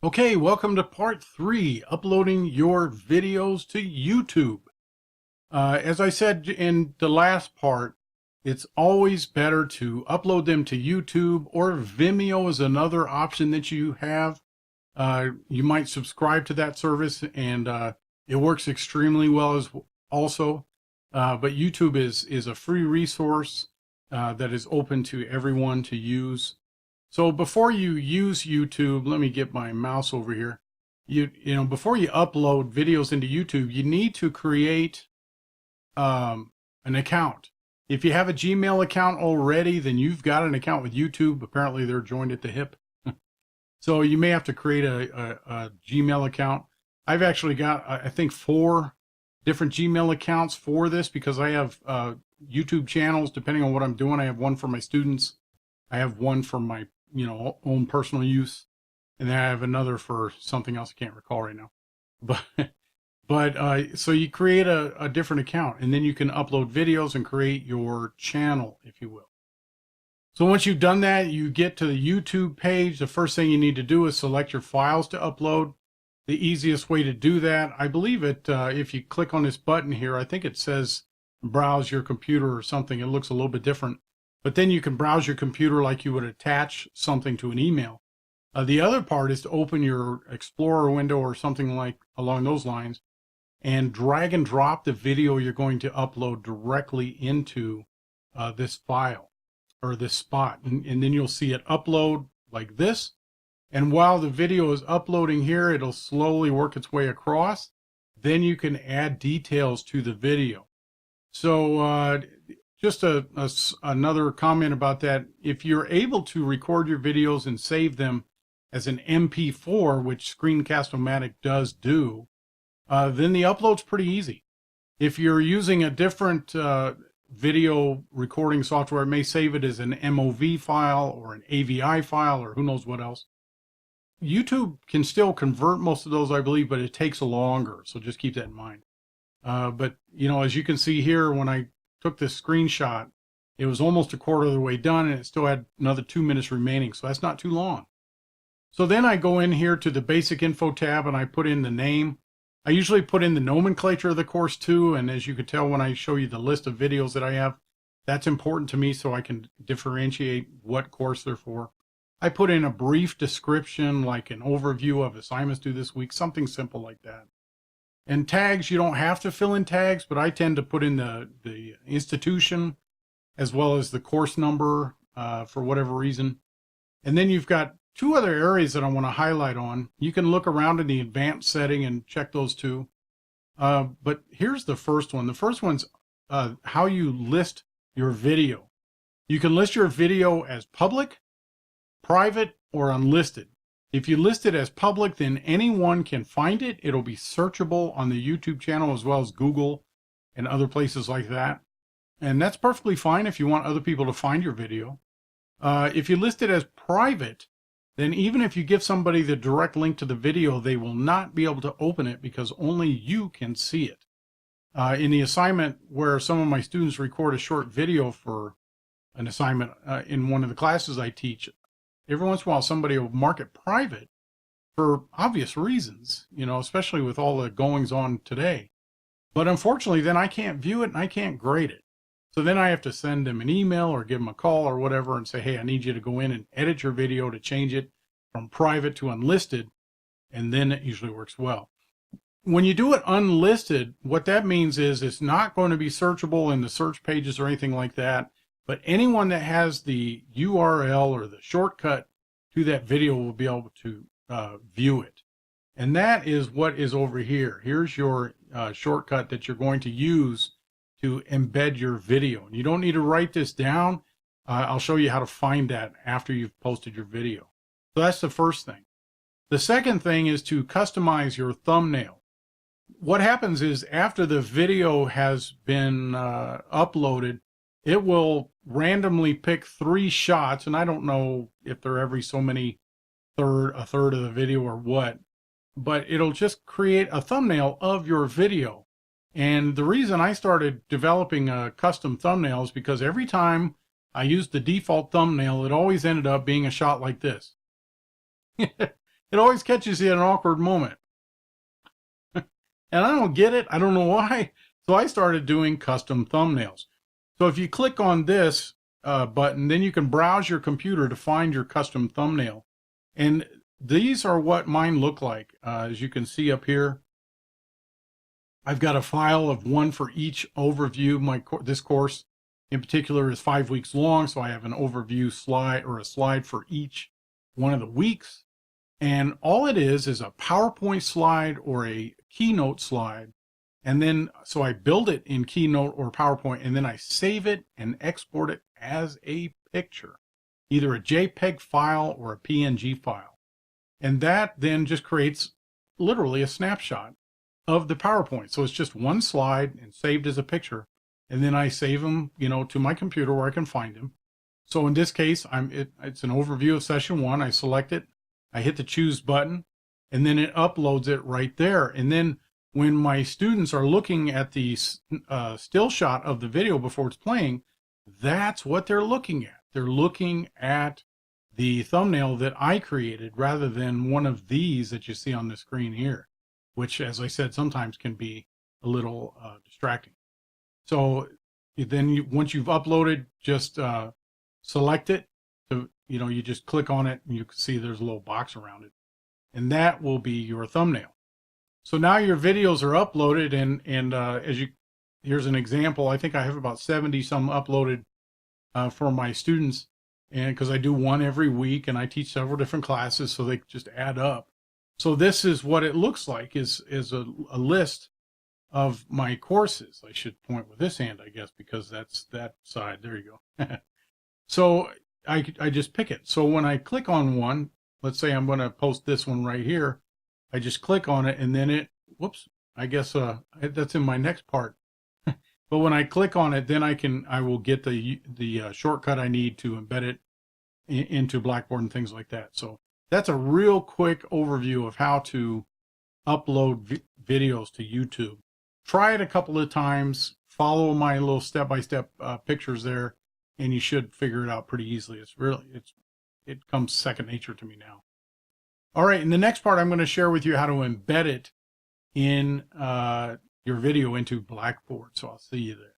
Okay, welcome to part 3, uploading your videos to YouTube. As I said in the last part, it's always better to upload them to YouTube, or Vimeo is another option that you have. You might subscribe to that service, and it works extremely well as also. But YouTube is a free resource that is open to everyone to use. So before you use YouTube, let me get my mouse over here. Before you upload videos into YouTube, you need to create an account. If you have a Gmail account already, then you've got an account with YouTube. Apparently they're joined at the hip. So you may have to create a Gmail account. I've actually got, I think, 4 different Gmail accounts for this because I have YouTube channels depending on what I'm doing. I have one for my students. I have one for my own personal use, and then I have another for something else I can't recall right now. But so you create a different account, and then you can upload videos and create your channel, if you will. So once you've done that, you get to the YouTube page. The first thing you need to do is select your files to upload. The easiest way to do that, I believe if you click on this button here, I think it says browse your computer or something. It looks a little bit different. But then you can browse your computer like you would attach something to an email. The other part is to open your Explorer window or something like along those lines and drag and drop the video you're going to upload directly into this file or this spot. And then you'll see it upload like this. And while the video is uploading here, it'll slowly work its way across. Then you can add details to the video. So just another comment about that. If you're able to record your videos and save them as an MP4, which Screencast-O-Matic does do, then the upload's pretty easy. If you're using a different video recording software, it may save it as an MOV file or an AVI file or who knows what else. YouTube can still convert most of those, I believe, but it takes longer, so just keep that in mind. But, as you can see here, when I took this screenshot, it was almost a quarter of the way done, and it still had another 2 minutes remaining, so that's not too long. So then I go in here to the basic info tab and I put in the name. I usually put in the nomenclature of the course too, and as you can tell when I show you the list of videos that I have, that's important to me so I can differentiate what course they're for. I put in a brief description, like an overview of assignments due this week, something simple like that. And tags, you don't have to fill in tags, but I tend to put in the institution as well as the course number for whatever reason. And then you've got 2 other areas that I want to highlight on. You can look around in the advanced setting and check those too. But here's the first one. The first one's how you list your video. You can list your video as public, private, or unlisted. If you list it as public, then anyone can find it. It'll be searchable on the YouTube channel as well as Google and other places like that. And that's perfectly fine if you want other people to find your video. If you list it as private, then even if you give somebody the direct link to the video, they will not be able to open it because only you can see it. In the assignment where some of my students record a short video for an assignment in one of the classes I teach, every once in a while somebody will mark it private for obvious reasons, especially with all the goings on today. But unfortunately, then I can't view it and I can't grade it. So then I have to send them an email or give them a call or whatever and say, hey, I need you to go in and edit your video to change it from private to unlisted. And then it usually works well. When you do it unlisted, what that means is it's not going to be searchable in the search pages or anything like that. But anyone that has the URL or the shortcut to that video will be able to view it. And that is what is over here. Here's your shortcut that you're going to use to embed your video. And you don't need to write this down. I'll show you how to find that after you've posted your video. So that's the first thing. The second thing is to customize your thumbnail. What happens is after the video has been uploaded, it will randomly pick 3 shots, and I don't know if they're every so many a third of the video or what, but it'll just create a thumbnail of your video. And the reason I started developing a custom thumbnail is because every time I used the default thumbnail, it always ended up being a shot like this. It always catches you at an awkward moment. And I don't get it. I don't know why. So I started doing custom thumbnails. So if you click on this button, then you can browse your computer to find your custom thumbnail. And these are what mine look like. As you can see up here, I've got a file of one for each overview. This course in particular is 5 weeks long, so I have an overview slide or a slide for each one of the weeks. And all it is a PowerPoint slide or a Keynote slide. And then, so I build it in Keynote or PowerPoint, and then I save it and export it as a picture, either a JPEG file or a PNG file. And that then just creates literally a snapshot of the PowerPoint. So it's just one slide and saved as a picture. And then I save them, to my computer where I can find them. So in this case, it's an overview of session 1. I select it, I hit the choose button, and then it uploads it right there. And then when my students are looking at the still shot of the video before it's playing, that's what they're looking at. They're looking at the thumbnail that I created rather than one of these that you see on the screen here, which, as I said, sometimes can be a little distracting. So then once you've uploaded, just select it. You just click on it and you can see there's a little box around it. And that will be your thumbnail. So now your videos are uploaded, and here's an example. I think I have about 70 some uploaded for my students, and because I do one every week and I teach several different classes, so they just add up. So this is what it looks like, is a list of my courses. I should point with this hand, I guess, because that's that side. There you go. So I just pick it. So when I click on one, let's say I'm going to post this one right here, I just click on it, and then I guess that's in my next part. But when I click on it, then I will get the shortcut I need to embed it into Blackboard and things like that. So that's a real quick overview of how to upload videos to YouTube. Try it a couple of times, follow my little step-by-step pictures there, and you should figure it out pretty easily. It comes second nature to me now. All right, in the next part, I'm going to share with you how to embed it in your video into Blackboard. So I'll see you there.